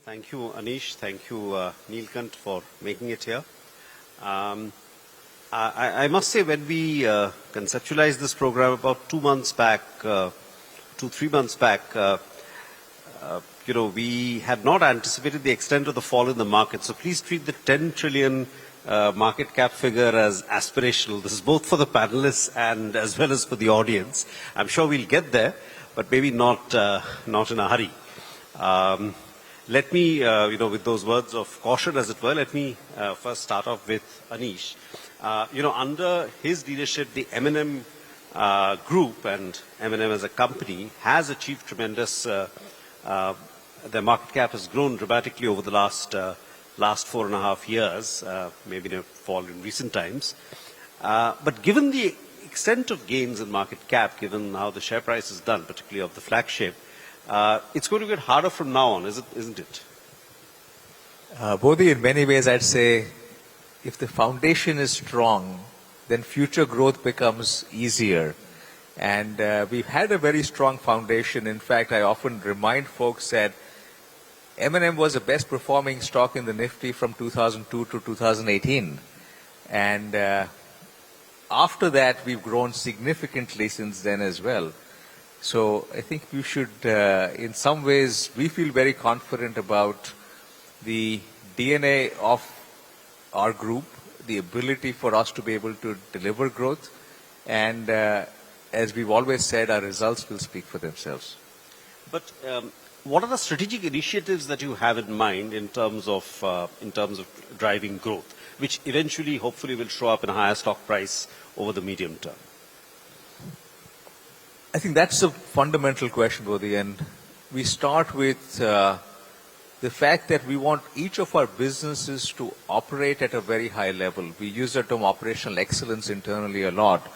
Thank you, Anish. Thank you, Neelkant, for making it here. I must say, when we conceptualized this program about 2 months back, 3 months back, we had not anticipated the extent of the fall in the market. So please treat the 10 trillion market cap figure as aspirational. This is both for the panelists and as well as for the audience. I'm sure we'll get there, but maybe not in a hurry. Let me, with those words of caution, as it were, let me first start off with Anish. Under his leadership, the M&M group and M&M as a company has achieved tremendous. Their market cap has grown dramatically over the last 4.5 years, maybe in a fall in recent times. But given the extent of gains in market cap, given how the share price is done, particularly of the flagship, it's going to get harder from now on, isn't it? Bodhi, in many ways, I'd say if the foundation is strong, then future growth becomes easier. And we've had a very strong foundation. In fact, I often remind folks that M&M was the best performing stock in the Nifty from 2002 to 2018. And after that, we've grown significantly since then as well. So I think we should, in some ways, we feel very confident about the DNA of our group, the ability for us to be able to deliver growth. And as we've always said, our results will speak for themselves. But what are the strategic initiatives that you have in mind in terms of driving growth, which eventually, hopefully, will show up in a higher stock price over the medium term? I think that's a fundamental question, Bodhi, and we start with the fact that we want each of our businesses to operate at a very high level. We use the term operational excellence internally a lot.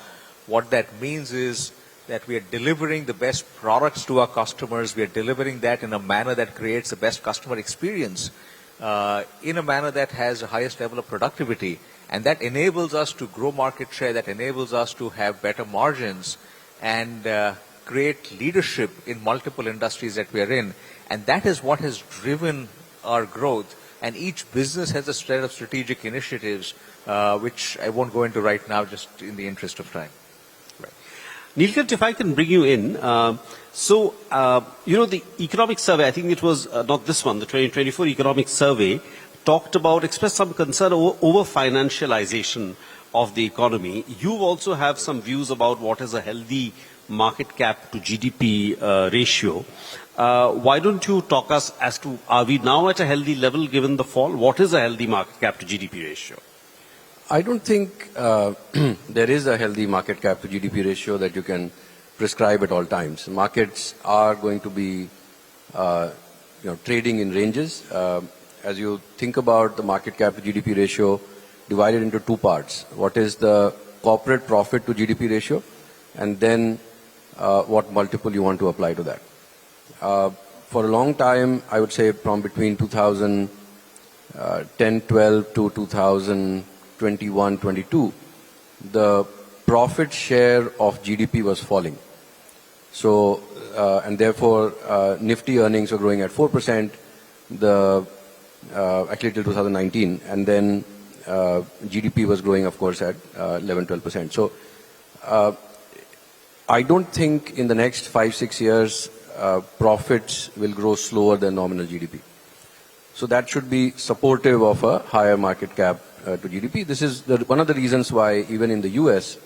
What that means is that we are delivering the best products to our customers. We are delivering that in a manner that creates the best customer experience, in a manner that has the highest level of productivity. And that enables us to grow market share, that enables us to have better margins and create leadership in multiple industries that we are in. And that is what has driven our growth. And each business has a set of strategic initiatives, which I won't go into right now, just in the interest of time. Right. Neelkant, if I can bring you in. The economic survey, I think it was not this one, the 2024 economic survey, expressed some concern over financialization of the economy. You also have some views about what is a healthy market cap to GDP ratio. Why don't you talk us as to, are we now at a healthy level given the fall? What is a healthy market cap to GDP ratio? I don't think there is a healthy market cap to GDP ratio that you can prescribe at all times. Markets are going to be trading in ranges. As you think about the market cap to GDP ratio, divided into two parts. What is the corporate profit to GDP ratio? And then what multiple you want to apply to that. For a long time, I would say from between 2010-12 to 2021-22, the profit share of GDP was falling. So, and therefore, Nifty earnings were growing at 4%, actually till 2019, and then GDP was growing, of course, at 11-12%. So, I don't think in the next 5-6 years, profits will grow slower than nominal GDP. So that should be supportive of a higher market cap to GDP. This is one of the reasons why even in the US,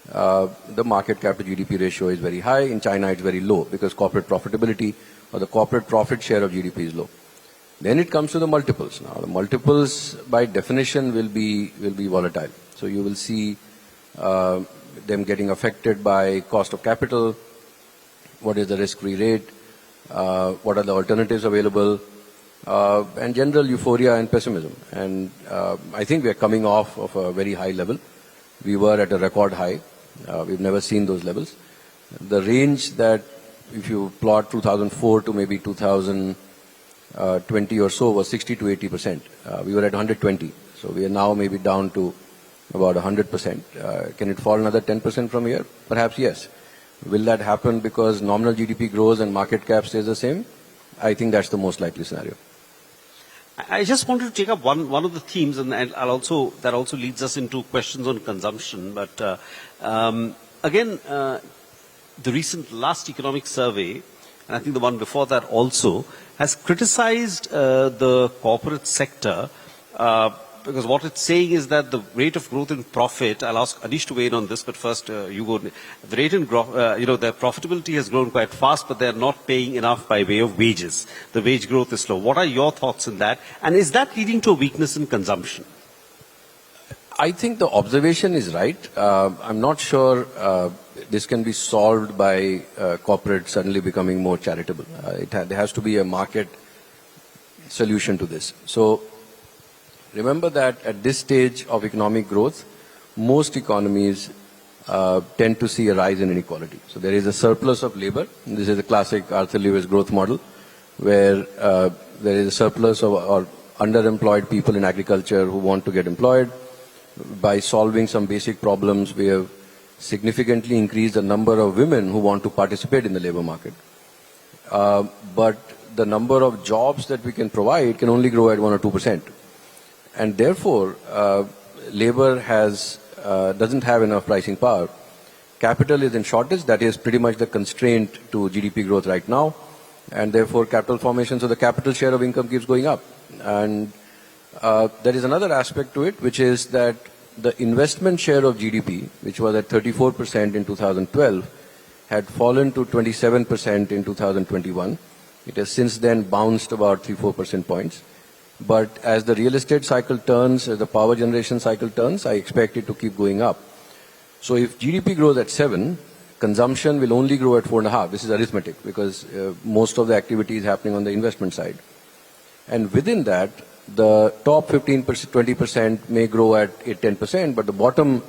the market cap to GDP ratio is very high. In China, it's very low because corporate profitability or the corporate profit share of GDP is low. Then it comes to the multiples. Now, the multiples, by definition, will be volatile. So you will see them getting affected by cost of capital, what is the risk-free rate, what are the alternatives available, and general euphoria and pessimism. And I think we are coming off of a very high level. We were at a record high. We've never seen those levels. The range that, if you plot 2004 to maybe 2020 or so, was 60 to 80%. We were at 120. So we are now maybe down to about 100%. Can it fall another 10% from here? Perhaps yes. Will that happen because nominal GDP grows and market cap stays the same? I think that's the most likely scenario. I just wanted to take up one of the themes, and that also leads us into questions on consumption. But again, the last economic survey, and I think the one before that also, has criticized the corporate sector because what it's saying is that the rate of growth in profit, I'll ask Anish to weigh in on this, but first you go. The rate in their profitability has grown quite fast, but they're not paying enough by way of wages. The wage growth is slow. What are your thoughts on that? And is that leading to a weakness in consumption? I think the observation is right. I'm not sure this can be solved by corporate suddenly becoming more charitable. There has to be a market solution to this. So remember that at this stage of economic growth, most economies tend to see a rise in inequality. So there is a surplus of labor. This is a classic Arthur Lewis growth model, where there is a surplus of or underemployed people in agriculture who want to get employed. By solving some basic problems, we have significantly increased the number of women who want to participate in the labor market. But the number of jobs that we can provide can only grow at 1 or 2%. And therefore, labor doesn't have enough pricing power. Capital is in shortage. That is pretty much the constraint to GDP growth right now. And therefore, capital formation, so the capital share of income keeps going up. And there is another aspect to it, which is that the investment share of GDP, which was at 34% in 2012, had fallen to 27% in 2021. It has since then bounced about 3-4% points. But as the real estate cycle turns, as the power generation cycle turns, I expect it to keep going up. So if GDP grows at 7, consumption will only grow at 4.5. This is arithmetic because most of the activity is happening on the investment side. And within that, the top 15%, 20% may grow at 10%, but the bottom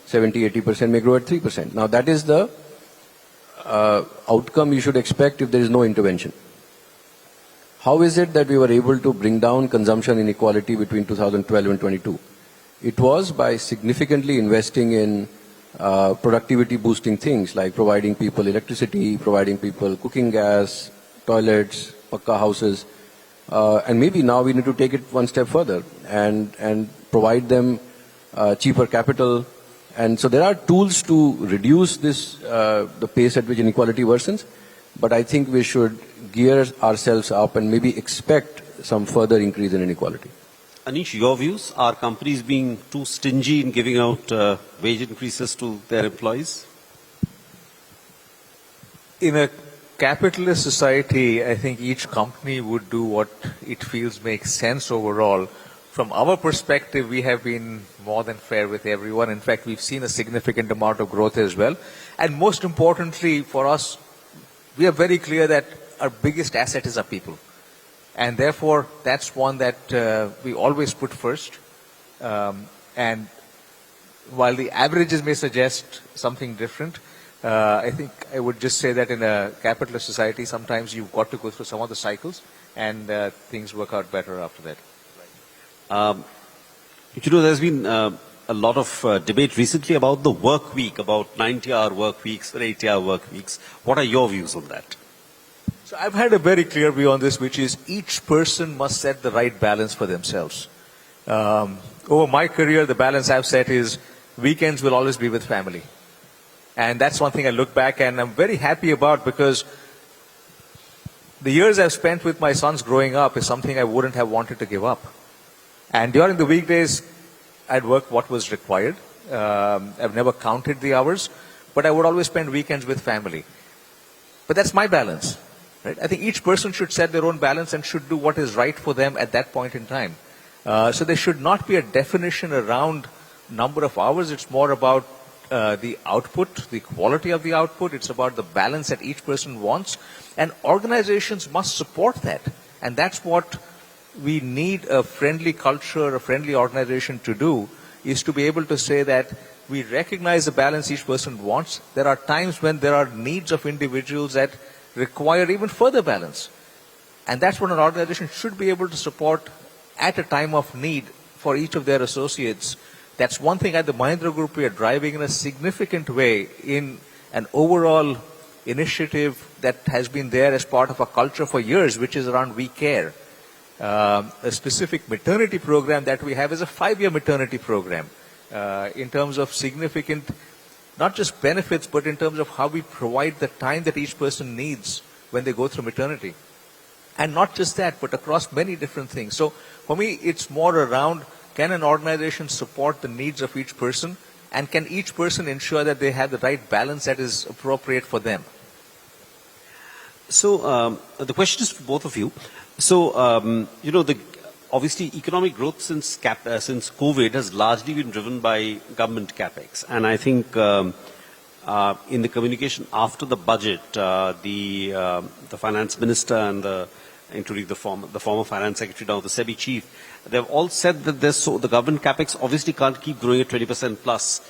70-80% may grow at 3%. Now that is the outcome you should expect if there is no intervention. How is it that we were able to bring down consumption inequality between 2012 and 22? It was by significantly investing in productivity boosting things like providing people electricity, providing people cooking gas, toilets, pakka houses. And maybe now we need to take it one step further and provide them cheaper capital. And so there are tools to reduce this, the pace at which inequality worsens. But I think we should gear ourselves up and maybe expect some further increase in inequality. Anish, your views? Are companies being too stingy in giving out wage increases to their employees? In a capitalist society, I think each company would do what it feels makes sense overall. From our perspective, we have been more than fair with everyone. In fact, we've seen a significant amount of growth as well. And most importantly for us, we are very clear that our biggest asset is our people. And therefore, that's one that we always put first. And while the averages may suggest something different, I think I would just say that in a capitalist society, sometimes you've got to go through some of the cycles and things work out better after that. There's been a lot of debate recently about the work week, about 90-hour work weeks or 80-hour work weeks. What are your views on that? So I've had a very clear view on this, which is each person must set the right balance for themselves. Over my career, the balance I've set is weekends will always be with family. And that's one thing I look back and I'm very happy about because the years I've spent with my sons growing up is something I wouldn't have wanted to give up. And during the weekdays, I'd work what was required. I've never counted the hours, but I would always spend weekends with family. But that's my balance. Right? I think each person should set their own balance and should do what is right for them at that point in time. So there should not be a definition around number of hours. It's more about the output, the quality of the output. It's about the balance that each person wants. And organizations must support that. And that's what we need a friendly culture, a friendly organization to do, is to be able to say that we recognize the balance each person wants. There are times when there are needs of individuals that require even further balance. And that's what an organization should be able to support at a time of need for each of their associates. That's one thing at the Mahindra Group we are driving in a significant way in an overall initiative that has been there as part of our culture for years, which is around We Care. A specific maternity program that we have is a 5-year maternity program in terms of significant, not just benefits, but in terms of how we provide the time that each person needs when they go through maternity. And not just that, but across many different things. So for me, it's more around, can an organization support the needs of each person? And can each person ensure that they have the right balance that is appropriate for them? So the question is for both of you. So, obviously economic growth since COVID has largely been driven by government capex. And I think in the communication after the budget, the finance minister and including the former finance secretary, now the SEBI chief, they've all said that the government capex obviously can't keep growing at 20% plus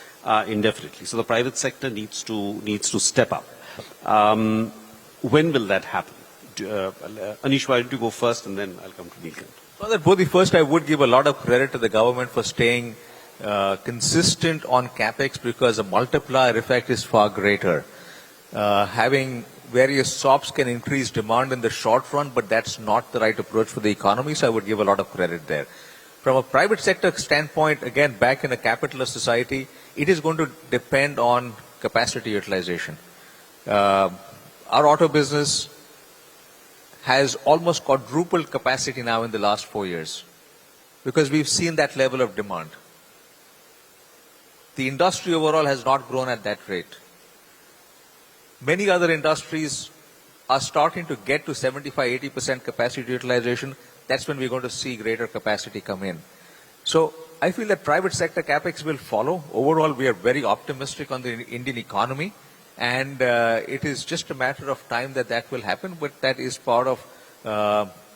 indefinitely. So the private sector needs to step up. When will that happen? Anish, why don't you go first and then I'll come to Neelkant. Well, Bodhi, first I would give a lot of credit to the government for staying consistent on capex, because the multiplier effect is far greater. Having various SOPs can increase demand in the short run, but that's not the right approach for the economy, so I would give a lot of credit there. From a private sector standpoint, again, back in a capitalist society, it is going to depend on capacity utilization. Our auto business has almost quadrupled capacity now in the last 4 years, because we've seen that level of demand. The industry overall has not grown at that rate. Many other industries are starting to get to 75-80% capacity utilization. That's when we're going to see greater capacity come in. So I feel that private sector capex will follow. Overall, we are very optimistic on the Indian economy. And it is just a matter of time that will happen, but that is part of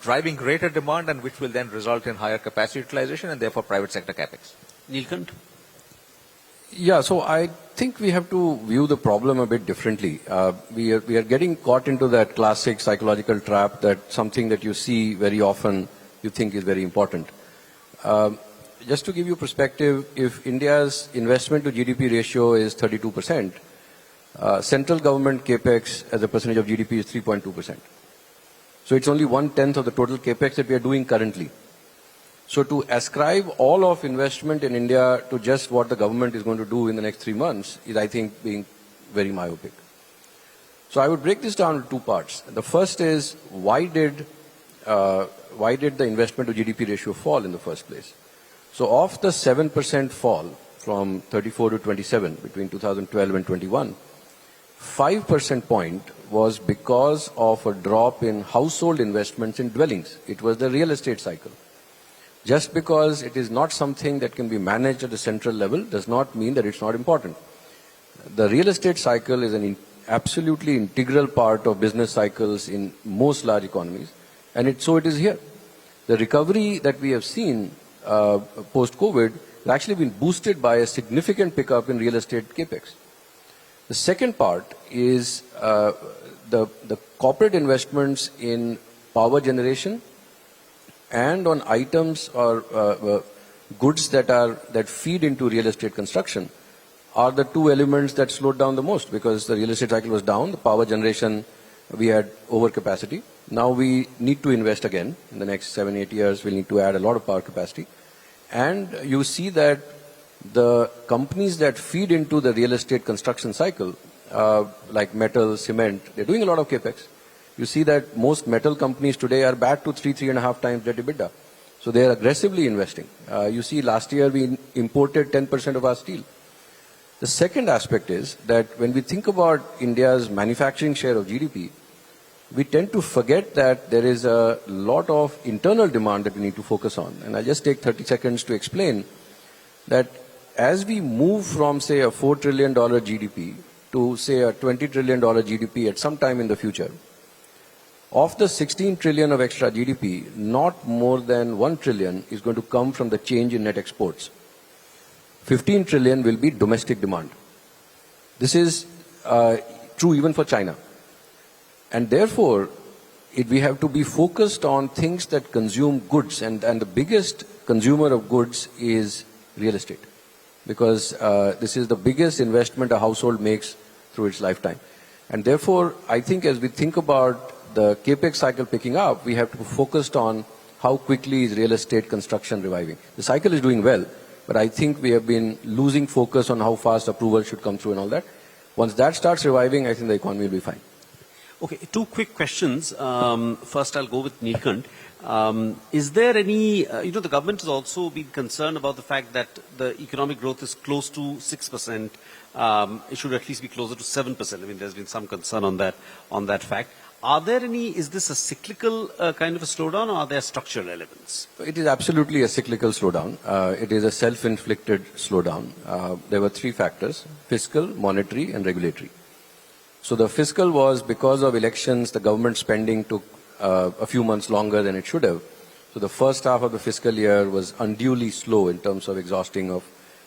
driving greater demand, and which will then result in higher capacity utilization and therefore private sector capex. Neelkant? Yeah, so I think we have to view the problem a bit differently. We are getting caught into that classic psychological trap that something that you see very often you think is very important. Just to give you perspective, if India's investment to GDP ratio is 32%, central government capex as a percentage of GDP is 3.2%. So it's only 1/10 of the total capex that we are doing currently. So to ascribe all of investment in India to just what the government is going to do in the next 3 months is, I think, being very myopic. So I would break this down into two parts. The first is, why did the investment to GDP ratio fall in the first place? So of the 7% fall from 34 to 27 between 2012 and 21, 5% point was because of a drop in household investments in dwellings. It was the real estate cycle. Just because it is not something that can be managed at a central level does not mean that it's not important. The real estate cycle is an absolutely integral part of business cycles in most large economies, and so it is here. The recovery that we have seen post-COVID has actually been boosted by a significant pickup in real estate capex. The second part is the corporate investments in power generation and on items or goods that feed into real estate construction are the two elements that slowed down the most, because the real estate cycle was down, the power generation, we had overcapacity. Now we need to invest again. In the next 7-8 years, we'll need to add a lot of power capacity. And you see that the companies that feed into the real estate construction cycle, like metal, cement, they're doing a lot of capex. You see that most metal companies today are back to 3.5 times debt EBITDA. So they are aggressively investing. You see last year we imported 10% of our steel. The second aspect is that when we think about India's manufacturing share of GDP, we tend to forget that there is a lot of internal demand that we need to focus on. And I'll just take 30 seconds to explain that as we move from, say, a $4 trillion GDP to, say, a $20 trillion GDP at some time in the future, of the 16 trillion of extra GDP, not more than 1 trillion is going to come from the change in net exports. 15 trillion will be domestic demand. This is true even for China. And therefore, we have to be focused on things that consume goods. And the biggest consumer of goods is real estate, because this is the biggest investment a household makes through its lifetime. And therefore, I think as we think about the capex cycle picking up, we have to be focused on how quickly is real estate construction reviving. The cycle is doing well, but I think we have been losing focus on how fast approval should come through and all that. Once that starts reviving, I think the economy will be fine. Okay, two quick questions. First, I'll go with Neelkant. Is there any, the government has also been concerned about the fact that the economic growth is close to 6%. It should at least be closer to 7%. I mean, there's been some concern on that fact. Is this a cyclical kind of a slowdown, or are there structural elements? It is absolutely a cyclical slowdown. It is a self-inflicted slowdown. There were three factors: fiscal, monetary, and regulatory. So the fiscal was because of elections, the government spending took a few months longer than it should have. So the first half of the fiscal year was unduly slow in terms of exhausting of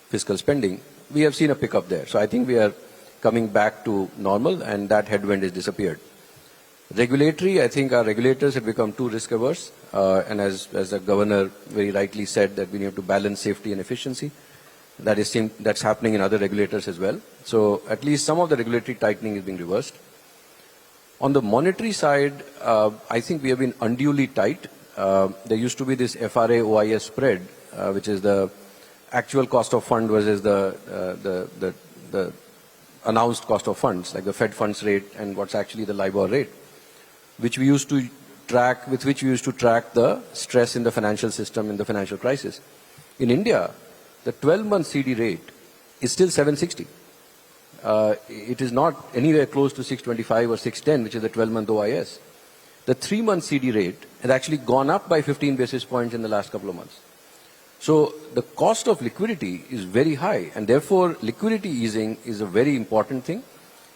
fiscal spending. We have seen a pickup there. So I think we are coming back to normal, and that headwind has disappeared. Regulatory, I think our regulators have become too risk averse, and as the governor very rightly said, that we need to balance safety and efficiency. That's happening in other regulators as well. So at least some of the regulatory tightening is being reversed. On the monetary side, I think we have been unduly tight. There used to be this FRA-OIS spread, which is the actual cost of fund versus the announced cost of funds, like the Fed funds rate and what's actually the LIBOR rate, which we used to track, with which we used to track the stress in the financial system in the financial crisis. In India, the 12-month CD rate is still 760. It is not anywhere close to 625 or 610, which is the 12-month OIS. The 3-month CD rate has actually gone up by 15 basis points in the last couple of months. So the cost of liquidity is very high, and therefore liquidity easing is a very important thing.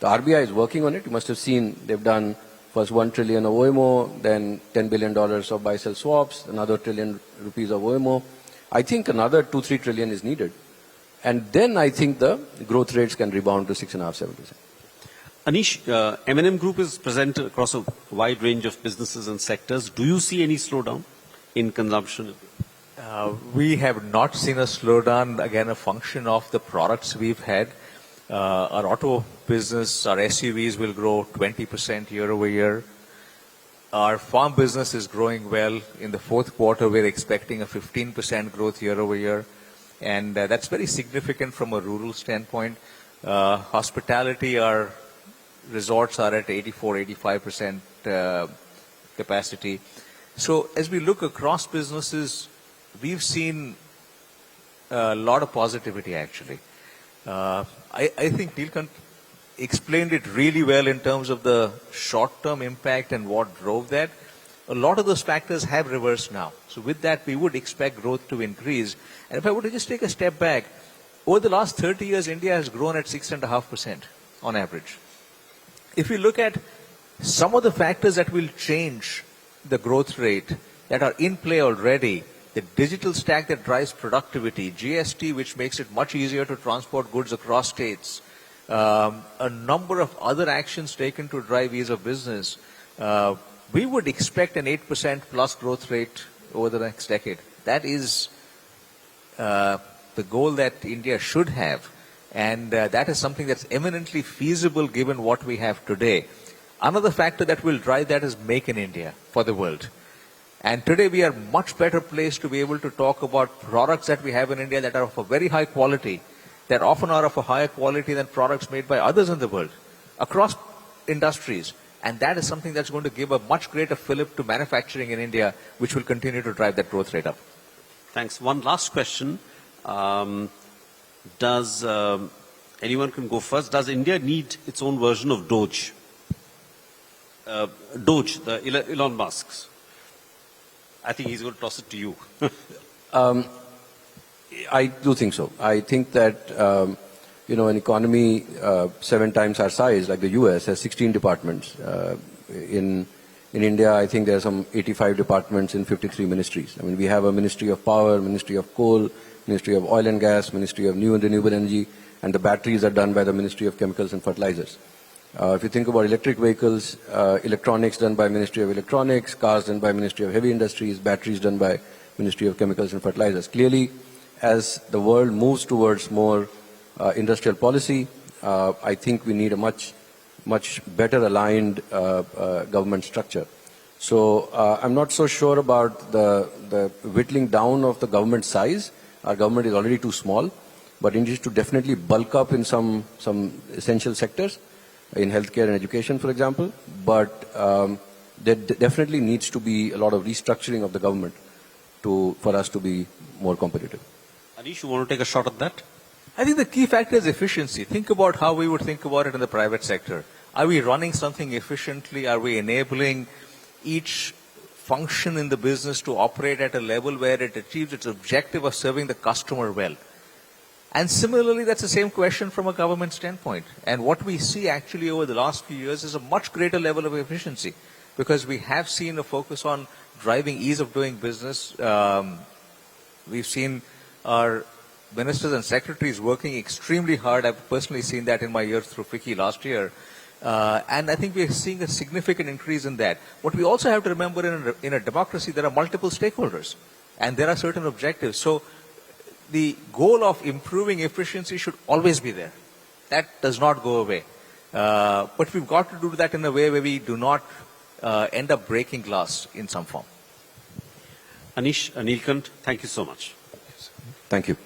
The RBI is working on it. You must have seen they've done first 1 trillion of OMO, then $10 billion of buy-sell swaps, another $1 trillion rupees of OMO. I think another 2-3 trillion is needed. And then I think the growth rates can rebound to 6.5-7%. Anish, M&M Group is present across a wide range of businesses and sectors. Do you see any slowdown in consumption? We have not seen a slowdown, again, a function of the products we've had. Our auto business, our SUVs will grow 20% year over year. Our farm business is growing well. In the fourth quarter, we're expecting a 15% growth year over year. And that's very significant from a rural standpoint. Hospitality, our resorts are at 84-85% capacity. So as we look across businesses, we've seen a lot of positivity, actually. I think Neelkant explained it really well in terms of the short-term impact and what drove that. A lot of those factors have reversed now. So with that, we would expect growth to increase. And if I were to just take a step back, over the last 30 years, India has grown at 6.5% on average. If we look at some of the factors that will change the growth rate that are in play already, the digital stack that drives productivity, GST, which makes it much easier to transport goods across states, a number of other actions taken to drive ease of business, we would expect an 8% plus growth rate over the next decade. That is the goal that India should have. And that is something that's eminently feasible given what we have today. Another factor that will drive that is Make in India for the world. And today we are much better placed to be able to talk about products that we have in India that are of a very high quality, that often are of a higher quality than products made by others in the world, across industries. And that is something that's going to give a much greater fillip to manufacturing in India, which will continue to drive that growth rate up. Thanks. One last question. Does anyone can go first? Does India need its own version of Doge? Doge, the Elon Musk's. I think he's going to toss it to you. I do think so. I think that, an economy 7 times our size, like the US, has 16 departments. In India, I think there are some 85 departments in 53 ministries. I mean, we have a Ministry of Power, Ministry of Coal, Ministry of Oil and Gas, Ministry of New and Renewable Energy, and the batteries are done by the Ministry of Chemicals and Fertilizers. If you think about electric vehicles, electronics done by Ministry of Electronics, cars done by Ministry of Heavy Industries, batteries done by Ministry of Chemicals and Fertilizers. Clearly, as the world moves towards more industrial policy, I think we need a much better aligned government structure. So I'm not so sure about the whittling down of the government size. Our government is already too small, but it needs to definitely bulk up in some essential sectors, in healthcare and education, for example. But there definitely needs to be a lot of restructuring of the government for us to be more competitive. Anish, you want to take a shot at that? I think the key factor is efficiency. Think about how we would think about it in the private sector. Are we running something efficiently? Are we enabling each function in the business to operate at a level where it achieves its objective of serving the customer well? And similarly, that's the same question from a government standpoint. And what we see actually over the last few years is a much greater level of efficiency, because we have seen a focus on driving ease of doing business. We've seen our ministers and secretaries working extremely hard. I've personally seen that in my years through FICCI last year. And I think we're seeing a significant increase in that. What we also have to remember in a democracy, there are multiple stakeholders and there are certain objectives. So the goal of improving efficiency should always be there. That does not go away. But we've got to do that in a way where we do not end up breaking glass in some form. Anish, Neelkant, thank you so much. Thank you.